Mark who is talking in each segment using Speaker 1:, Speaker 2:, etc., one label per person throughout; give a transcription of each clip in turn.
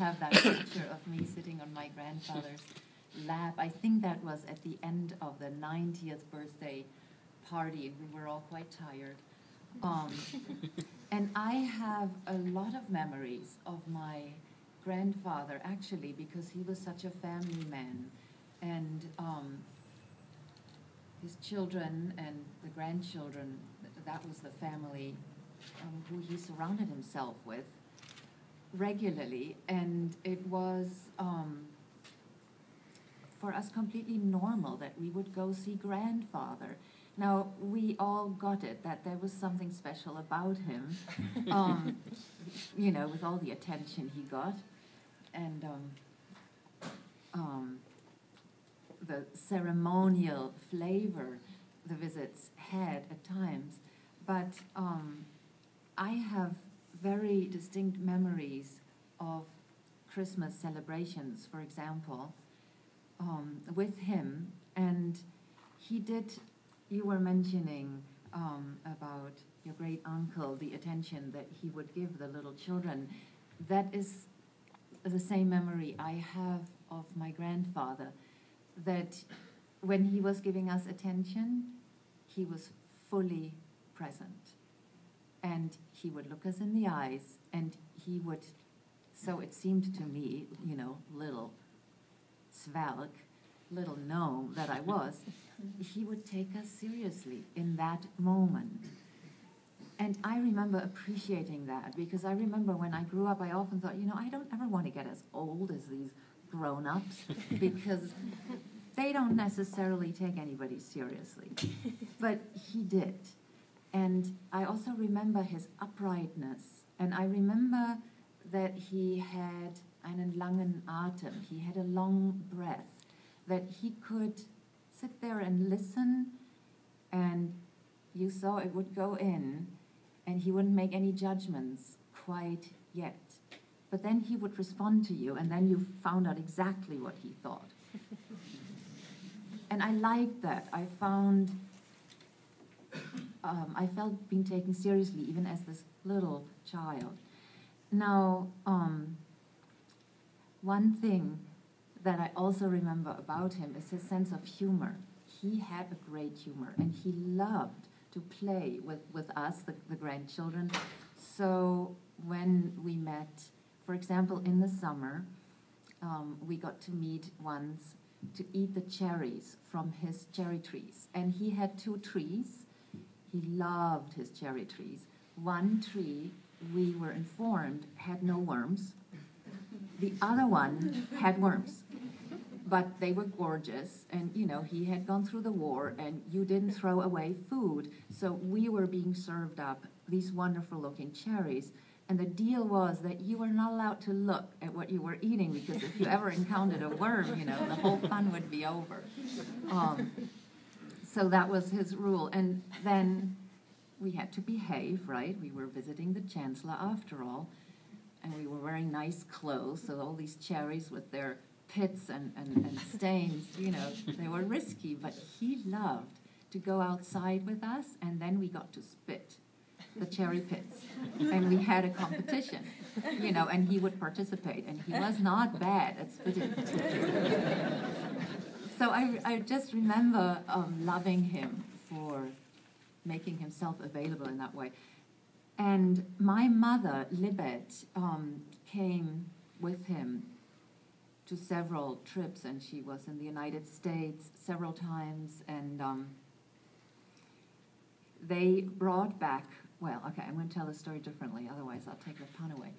Speaker 1: have that picture of me sitting on my grandfather's lap. I think that was at the end of the 90th birthday party, and we were all quite tired. And I have a lot of memories of my grandfather, actually, because he was such a family man. And his children and the grandchildren, that was the family who he surrounded himself with regularly. And it was, for us, completely normal that we would go see grandfather. Now, we all got it, that there was something special about him, you know, with all the attention he got. And the ceremonial flavor the visits had at times. But I have very distinct memories of Christmas celebrations, for example, with him. And he did, you were mentioning about your great uncle, the attention that he would give the little children. That is the same memory I have of my grandfather, that when he was giving us attention, he was fully present. And he would look us in the eyes, and he would, so it seemed to me, you know, little Svalk, little gnome that I was, he would take us seriously in that moment. And I remember appreciating that, because I remember when I grew up, I often thought, you know, I don't ever want to get as old as these grown-ups, because they don't necessarily take anybody seriously. But he did. And I also remember his uprightness. And I remember that he had einen langen Atem. He had a long breath, that he could sit there and listen, and you saw it would go in, and he wouldn't make any judgments quite yet. But then he would respond to you, and then you found out exactly what he thought. And I liked that. I found, I felt being taken seriously, even as this little child. Now, one thing that I also remember about him is his sense of humor. He had a great humor, and he loved to play with us, the grandchildren. So when we met, for example, in the summer, we got to meet once to eat the cherries from his cherry trees. And he had 2 trees. He loved his cherry trees. One tree, we were informed, had no worms. The other one had worms. But they were gorgeous, and you know, he had gone through the war, and you didn't throw away food, so we were being served up these wonderful looking cherries, and the deal was that you were not allowed to look at what you were eating, because if you ever encountered a worm, you know, the whole fun would be over. So that was his rule, and then we had to behave, right? We were visiting the Chancellor after all, and we were wearing nice clothes, so all these cherries with their pits and stains, you know, they were risky, but he loved to go outside with us, and then we got to spit the cherry pits, and we had a competition, you know, and he would participate, and he was not bad at spitting. So I just remember loving him for making himself available in that way. And my mother, Libet, came with him to several trips, and she was in the United States several times, and they brought back, well, okay, I'm going to tell the story differently, otherwise I'll take the pun away.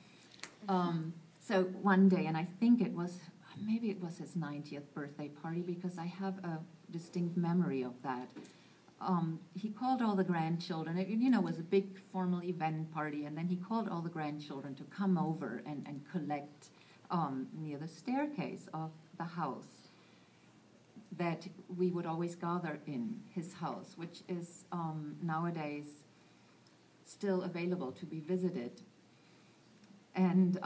Speaker 1: So one day, and I think it was, maybe it was his 90th birthday party, because I have a distinct memory of that. He called all the grandchildren. It, you know, was a big formal event party, and then he called all the grandchildren to come over and collect near the staircase of the house that we would always gather in his house, which is nowadays still available to be visited. And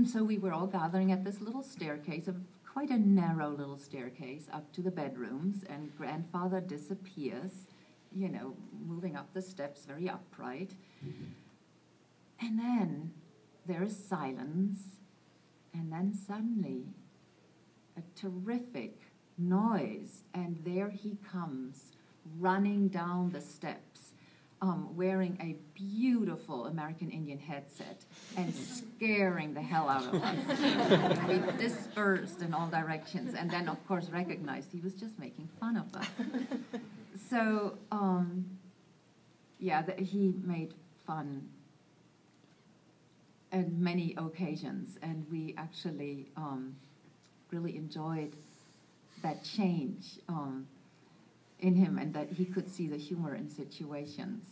Speaker 1: so we were all gathering at this little staircase, quite a narrow little staircase up to the bedrooms, and grandfather disappears, you know, moving up the steps very upright. And then there is silence, then suddenly a terrific noise, and there he comes, running down the steps, wearing a beautiful American Indian headset and scaring the hell out of us. We dispersed in all directions, and then, of course, recognized he was just making fun of us. So, yeah, he made fun on many occasions, and we actually really enjoyed that change in him, and that he could see the humor in situations.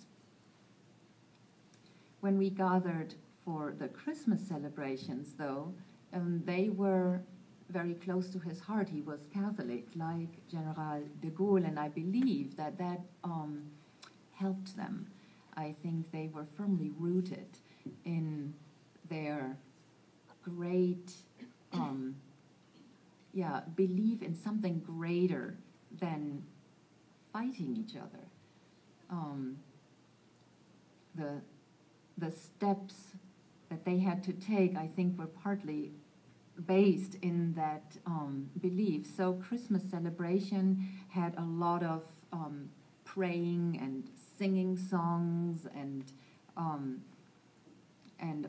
Speaker 1: When we gathered for the Christmas celebrations, though, they were very close to his heart. He was Catholic, like General de Gaulle, and I believe that helped them. I think they were firmly rooted in their great belief in something greater than fighting each other. The steps that they had to take, I think, were partly based in that belief. So Christmas celebration had a lot of praying and singing songs and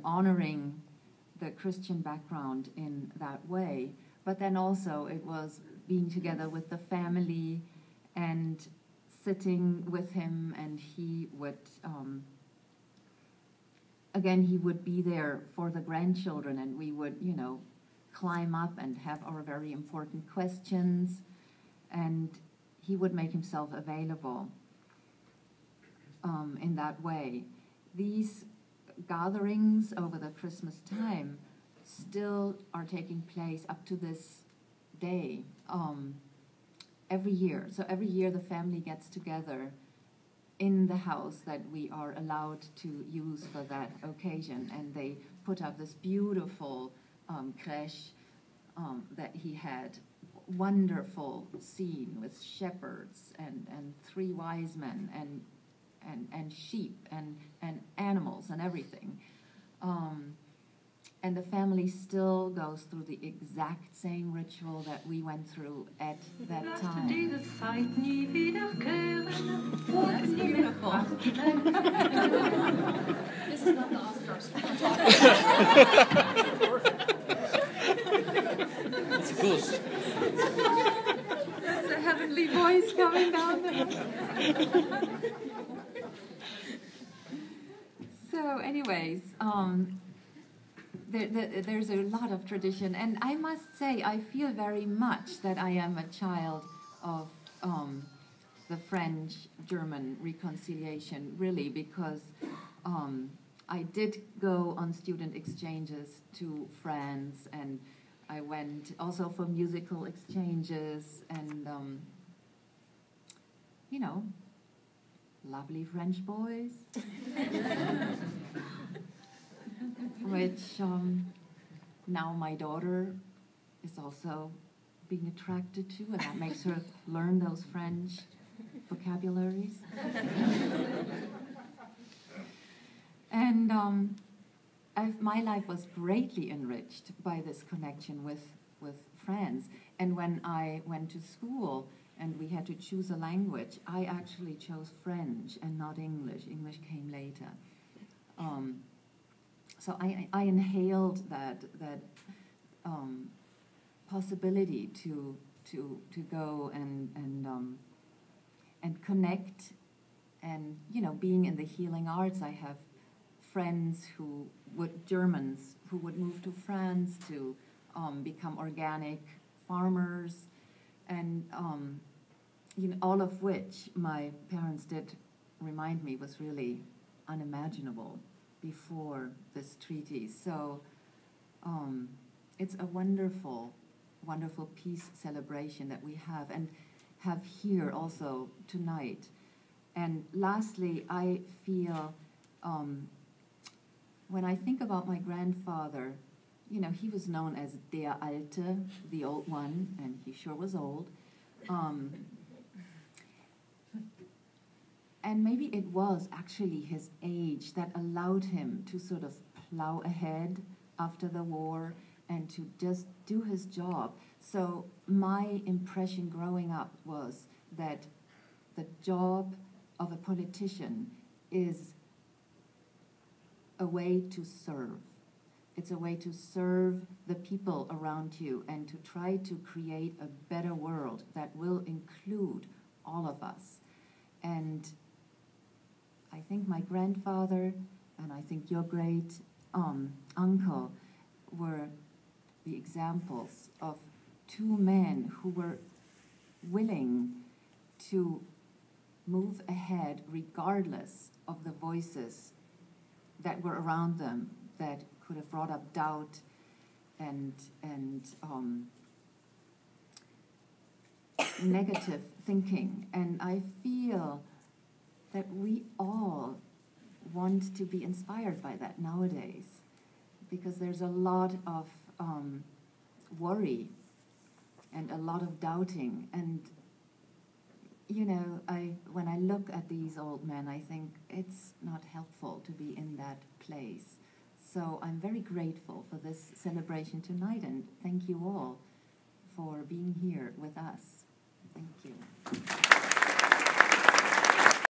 Speaker 1: honoring the Christian background in that way. But then also it was being together with the family and sitting with him, and he would, again, he would be there for the grandchildren, and we would, climb up and have our very important questions, and he would make himself available in that way. These gatherings over the Christmas time still are taking place up to this day, every year. So every year the family gets together in the house that we are allowed to use for that occasion, and they put up this beautiful crèche that he had, wonderful scene with shepherds and three wise men and sheep and animals and everything. And the family still goes through the exact same ritual that we went through at that time. Oh, that's beautiful.
Speaker 2: This is not the Oscars.
Speaker 3: It's close.
Speaker 1: That's a heavenly voice coming down there. So anyways, there's a lot of tradition, and I must say I feel very much that I am a child of the French-German reconciliation, really, because I did go on student exchanges to France, and I went also for musical exchanges, and lovely French boys, which now my daughter is also being attracted to, and that makes her learn those French vocabularies. And my life was greatly enriched by this connection with France. And when I went to school and we had to choose a language, I actually chose French and not English. English came later. So I inhaled that possibility to go and connect, and being in the healing arts, I have friends Germans who would move to France to become organic farmers, and all of which my parents did remind me was really unimaginable before this treaty. So it's a wonderful, wonderful peace celebration that we have, and have here also tonight. And lastly, I feel when I think about my grandfather, he was known as der Alte, the old one, and he sure was old. And maybe it was actually his age that allowed him to sort of plow ahead after the war and to just do his job. So my impression growing up was that the job of a politician is a way to serve. It's a way to serve the people around you and to try to create a better world that will include all of us. And I think my grandfather and I think your great uncle were the examples of two men who were willing to move ahead regardless of the voices that were around them that could have brought up doubt and negative thinking. And I feel that we all want to be inspired by that nowadays, because there's a lot of worry and a lot of doubting. And you know, when I look at these old men, I think it's not helpful to be in that place. So I'm very grateful for this celebration tonight, and thank you all for being here with us. Thank you.